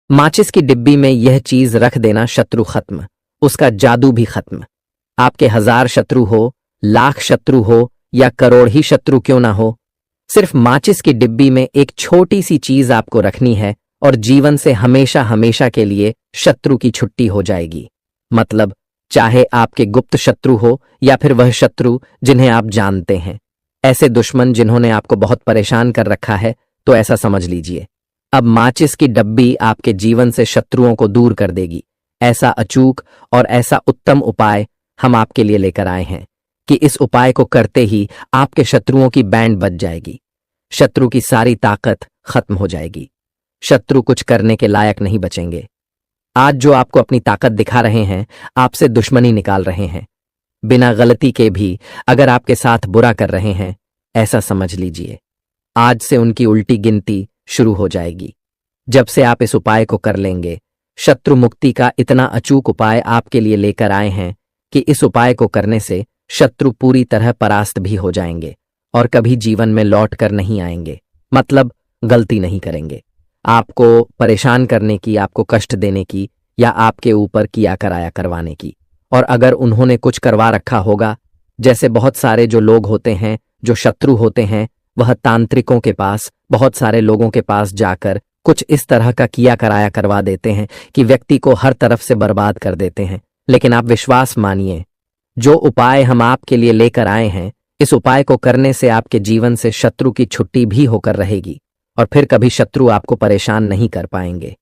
माचिस की डिब्बी में यह चीज रख देना, शत्रु खत्म, उसका जादू भी खत्म। आपके 1000 शत्रु हो, लाख शत्रु हो या करोड़ ही शत्रु क्यों ना हो, सिर्फ माचिस की डिब्बी में एक छोटी सी चीज आपको रखनी है और जीवन से हमेशा हमेशा के लिए शत्रु की छुट्टी हो जाएगी। मतलब चाहे आपके गुप्त शत्रु हो या फिर वह शत्रु जिन्हें आप जानते हैं, ऐसे दुश्मन जिन्होंने आपको बहुत परेशान कर रखा है, तो ऐसा समझ लीजिए अब माचिस की डब्बी आपके जीवन से शत्रुओं को दूर कर देगी। ऐसा अचूक और ऐसा उत्तम उपाय हम आपके लिए लेकर आए हैं कि इस उपाय को करते ही आपके शत्रुओं की बैंड बज जाएगी, शत्रु की सारी ताकत खत्म हो जाएगी, शत्रु कुछ करने के लायक नहीं बचेंगे। आज जो आपको अपनी ताकत दिखा रहे हैं, आपसे दुश्मनी निकाल रहे हैं, बिना गलती के भी अगर आपके साथ बुरा कर रहे हैं, ऐसा समझ लीजिए आज से उनकी उल्टी गिनती शुरू हो जाएगी। जब से आप इस उपाय को कर लेंगे, शत्रु मुक्ति का इतना अचूक उपाय आपके लिए लेकर आए हैं कि इस उपाय को करने से शत्रु पूरी तरह परास्त भी हो जाएंगे और कभी जीवन में लौट कर नहीं आएंगे। मतलब गलती नहीं करेंगे, आपको परेशान करने की, आपको कष्ट देने की या आपके ऊपर किया कराया करवाने की। और अगर उन्होंने कुछ करवा रखा होगा, जैसे बहुत सारे जो लोग होते हैं जो शत्रु होते हैं, वह तांत्रिकों के पास, बहुत सारे लोगों के पास जाकर कुछ इस तरह का किया कराया करवा देते हैं कि व्यक्ति को हर तरफ से बर्बाद कर देते हैं। लेकिन आप विश्वास मानिए, जो उपाय हम आपके लिए लेकर आए हैं, इस उपाय को करने से आपके जीवन से शत्रु की छुट्टी भी होकर रहेगी और फिर कभी शत्रु आपको परेशान नहीं कर पाएंगे।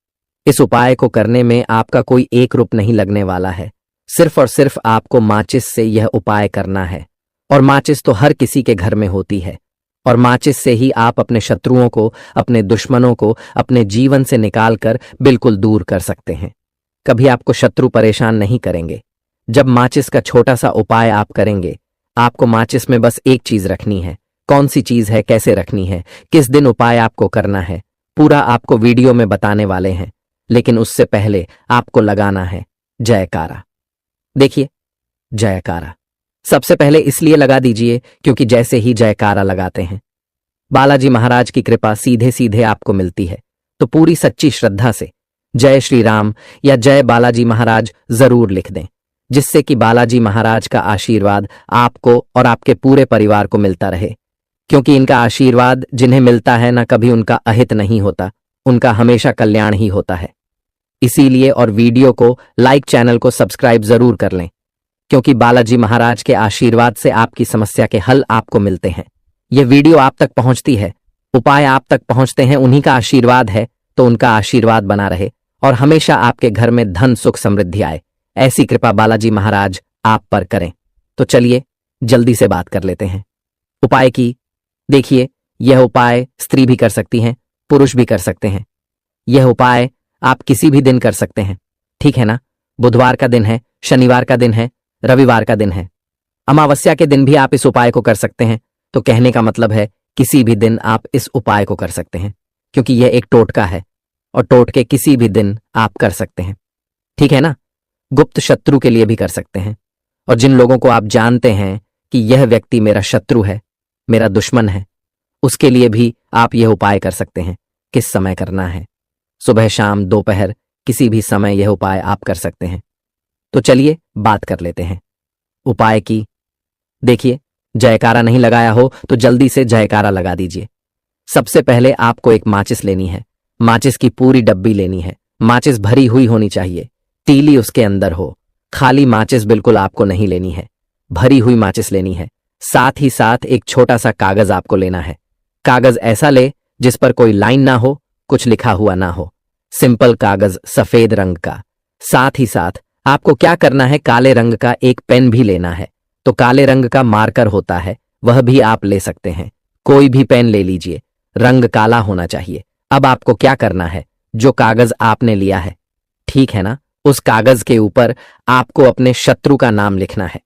इस उपाय को करने में आपका कोई एक रुपया नहीं लगने वाला है, सिर्फ और सिर्फ आपको माचिस से यह उपाय करना है। और माचिस तो हर किसी के घर में होती है, और माचिस से ही आप अपने शत्रुओं को, अपने दुश्मनों को अपने जीवन से निकालकर बिल्कुल दूर कर सकते हैं। कभी आपको शत्रु परेशान नहीं करेंगे। जब माचिस का छोटा सा उपाय आप करेंगे, आपको माचिस में बस एक चीज रखनी है। कौन सी चीज है, कैसे रखनी है, किस दिन उपाय आपको करना है, पूरा आपको वीडियो में बताने वाले हैं। लेकिन उससे पहले आपको लगाना है जयकारा। देखिए, जयकारा सबसे पहले इसलिए लगा दीजिए क्योंकि जैसे ही जयकारा लगाते हैं, बालाजी महाराज की कृपा सीधे सीधे आपको मिलती है। तो पूरी सच्ची श्रद्धा से जय श्री राम या जय बालाजी महाराज जरूर लिख दें, जिससे कि बालाजी महाराज का आशीर्वाद आपको और आपके पूरे परिवार को मिलता रहे। क्योंकि इनका आशीर्वाद जिन्हें मिलता है ना, कभी उनका अहित नहीं होता, उनका हमेशा कल्याण ही होता है। इसीलिए और वीडियो को लाइक, चैनल को सब्सक्राइब जरूर कर लें, क्योंकि बालाजी महाराज के आशीर्वाद से आपकी समस्या के हल आपको मिलते हैं। यह वीडियो आप तक पहुंचती है, उपाय आप तक पहुंचते हैं, उन्हीं का आशीर्वाद है, तो उनका आशीर्वाद बना रहे और हमेशा आपके घर में धन, सुख, समृद्धि आए, ऐसी कृपा बालाजी महाराज आप पर करें। तो चलिए जल्दी से बात कर लेते हैं उपाय की। देखिए, यह उपाय स्त्री भी कर सकती हैं, पुरुष भी कर सकते हैं। यह उपाय आप किसी भी दिन कर सकते हैं, ठीक है ना। बुधवार का दिन है, शनिवार का दिन है, रविवार का दिन है, अमावस्या के दिन भी आप इस उपाय को कर सकते हैं। तो कहने का मतलब है किसी भी दिन आप इस उपाय को कर सकते हैं, क्योंकि यह एक टोटका है और टोटके किसी भी दिन आप कर सकते हैं, ठीक है ना। गुप्त शत्रु के लिए भी कर सकते हैं, और जिन लोगों को आप जानते हैं कि यह व्यक्ति मेरा शत्रु है, मेरा दुश्मन है, उसके लिए भी आप यह उपाय कर सकते हैं। किस समय करना है? सुबह, शाम, दोपहर, किसी भी समय यह उपाय आप कर सकते हैं। तो चलिए बात कर लेते हैं उपाय की। देखिए, जयकारा नहीं लगाया हो तो जल्दी से जयकारा लगा दीजिए। सबसे पहले आपको एक माचिस लेनी है, माचिस की पूरी डब्बी लेनी है। माचिस भरी हुई होनी चाहिए, तीली उसके अंदर हो। खाली माचिस बिल्कुल आपको नहीं लेनी है, भरी हुई माचिस लेनी है। साथ ही साथ एक छोटा सा कागज आपको लेना है। कागज ऐसा ले जिस पर कोई लाइन ना हो, कुछ लिखा हुआ ना हो, सिंपल कागज, सफेद रंग का। साथ ही साथ आपको क्या करना है, काले रंग का एक पेन भी लेना है। तो काले रंग का मार्कर होता है, वह भी आप ले सकते हैं, कोई भी पेन ले लीजिए, रंग काला होना चाहिए। अब आपको क्या करना है, जो कागज आपने लिया है, ठीक है ना, उस कागज के ऊपर आपको अपने शत्रु का नाम लिखना है।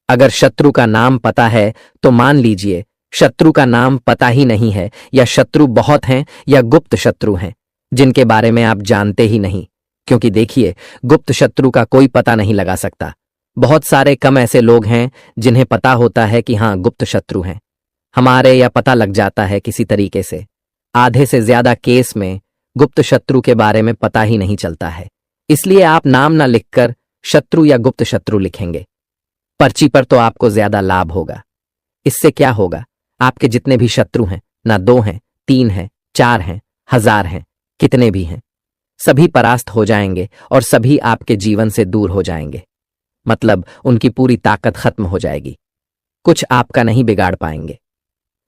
अगर शत्रु का नाम पता है तो मान लीजिए, शत्रु का नाम पता ही नहीं है, या शत्रु बहुत हैं या गुप्त शत्रु हैं जिनके बारे में आप जानते ही नहीं। क्योंकि देखिए, गुप्त शत्रु का कोई पता नहीं लगा सकता। बहुत सारे कम ऐसे लोग हैं जिन्हें पता होता है कि हाँ, गुप्त शत्रु हैं हमारे, या पता लग जाता है किसी तरीके से। आधे से ज्यादा केस में गुप्त शत्रु के बारे में पता ही नहीं चलता है। इसलिए आप नाम ना लिखकर शत्रु या गुप्त शत्रु लिखेंगे। पर्ची पर तो आपको ज्यादा लाभ होगा। इससे क्या होगा, आपके जितने भी शत्रु हैं, ना 2 हैं, 3 हैं, 4 हैं, 1000 हैं, कितने भी हैं, सभी परास्त हो जाएंगे और सभी आपके जीवन से दूर हो जाएंगे। मतलब उनकी पूरी ताकत खत्म हो जाएगी, कुछ आपका नहीं बिगाड़ पाएंगे।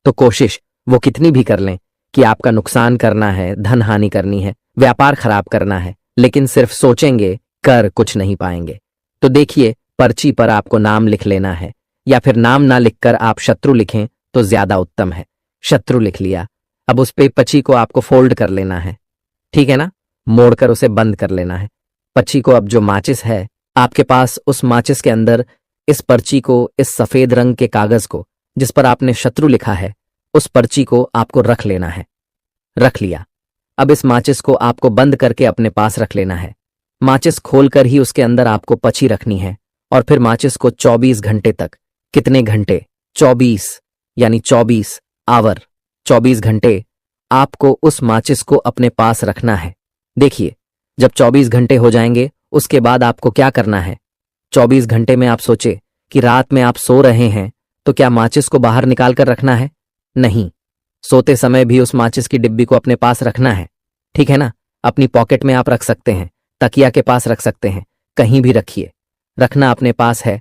तो कोशिश वो कितनी भी कर लें कि आपका नुकसान करना है, धन हानि करनी है, व्यापार खराब करना है, लेकिन सिर्फ सोचेंगे, कर कुछ नहीं पाएंगे। तो देखिए, पर्ची पर आपको नाम लिख लेना है, या फिर नाम ना लिखकर आप शत्रु लिखें तो ज्यादा उत्तम है। शत्रु लिख लिया, अब उस पे पर्ची को आपको फोल्ड कर लेना है, ठीक है ना, मोड़कर उसे बंद कर लेना है। पर्ची को अब जो माचिस है आपके पास, उस माचिस के अंदर इस पर्ची को, इस सफेद रंग के कागज को जिस पर आपने शत्रु लिखा है, उस पर्ची को आपको रख लेना है। रख लिया, अब इस माचिस को आपको बंद करके अपने पास रख लेना है। माचिस खोलकर ही उसके अंदर आपको पर्ची रखनी है और फिर माचिस को 24 घंटे तक, कितने घंटे, 24 यानी 24 आवर, 24 घंटे आपको उस माचिस को अपने पास रखना है। देखिए, जब 24 घंटे हो जाएंगे उसके बाद आपको क्या करना है। 24 घंटे में आप सोचे कि रात में आप सो रहे हैं तो क्या माचिस को बाहर निकाल कर रखना है? नहीं, सोते समय भी उस माचिस की डिब्बी को अपने पास रखना है, ठीक है ना। अपनी पॉकेट में आप रख सकते हैं, तकिया के पास रख सकते हैं, कहीं भी रखिए, रखना अपने पास है।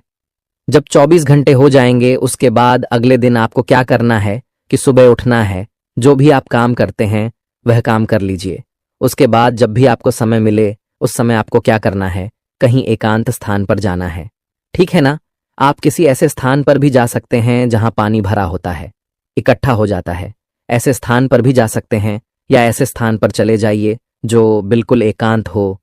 जब 24 घंटे हो जाएंगे उसके बाद अगले दिन आपको क्या करना है कि सुबह उठना है, जो भी आप काम करते हैं वह काम कर लीजिए। उसके बाद जब भी आपको समय मिले उस समय आपको क्या करना है, कहीं एकांत स्थान पर जाना है, ठीक है ना। आप किसी ऐसे स्थान पर भी जा सकते हैं जहां पानी भरा होता है, इकट्ठा हो जाता है, ऐसे स्थान पर भी जा सकते हैं, या ऐसे स्थान पर चले जाइए जो बिल्कुल एकांत हो,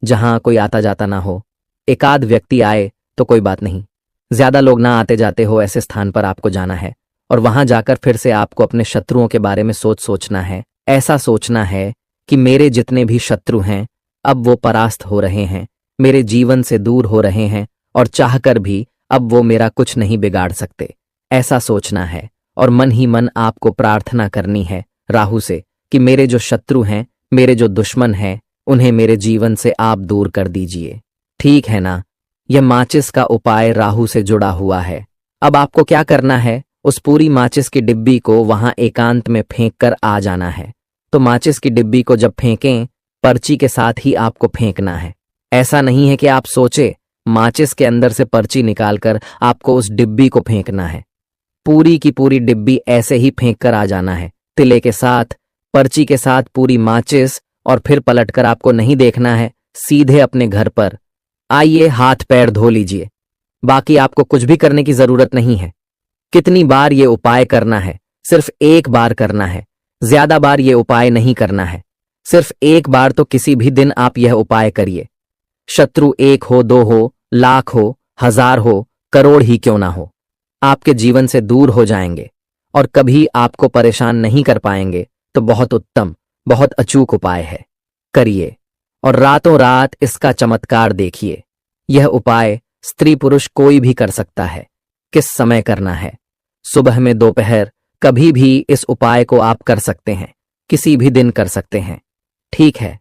जहां कोई आता जाता ना हो। एक आध व्यक्ति आए तो कोई बात नहीं, ज्यादा लोग ना आते जाते हो, ऐसे स्थान पर आपको जाना है और वहां जाकर फिर से आपको अपने शत्रुओं के बारे में सोचना है। ऐसा सोचना है कि मेरे जितने भी शत्रु हैं अब वो परास्त हो रहे हैं, मेरे जीवन से दूर हो रहे हैं और चाहकर भी अब वो मेरा कुछ नहीं बिगाड़ सकते। ऐसा सोचना है और मन ही मन आपको प्रार्थना करनी है राहु से कि मेरे जो शत्रु हैं, मेरे जो दुश्मन हैं, उन्हें मेरे जीवन से आप दूर कर दीजिए, ठीक है ना। यह माचिस का उपाय राहु से जुड़ा हुआ है। अब आपको क्या करना है, उस पूरी माचिस की डिब्बी को वहां एकांत में फेंक कर आ जाना है। तो माचिस की डिब्बी को जब फेंकें, पर्ची के साथ ही आपको फेंकना है। ऐसा नहीं है कि आप सोचे माचिस के अंदर से पर्ची निकालकर आपको उस डिब्बी को फेंकना है। पूरी की पूरी डिब्बी ऐसे ही फेंक कर आ जाना है, तिले के साथ, पर्ची के साथ, पूरी माचिस, और फिर पलटकर आपको नहीं देखना है, सीधे अपने घर पर आइए, हाथ पैर धो लीजिए। बाकी आपको कुछ भी करने की जरूरत नहीं है। कितनी बार ये उपाय करना है? सिर्फ एक बार करना है, ज्यादा बार ये उपाय नहीं करना है। सिर्फ एक बार तो किसी भी दिन आप यह उपाय करिए। शत्रु 1 हो, 2 हो, लाख हो, 1000 हो, करोड़ ही क्यों ना हो, आपके जीवन से दूर हो जाएंगे और कभी आपको परेशान नहीं कर पाएंगे। तो बहुत उत्तम, बहुत अचूक उपाय है, करिए और रातों रात इसका चमत्कार देखिए। यह उपाय स्त्री पुरुष कोई भी कर सकता है। किस समय करना है? सुबह में, दोपहर, कभी भी इस उपाय को आप कर सकते हैं, किसी भी दिन कर सकते हैं, ठीक है।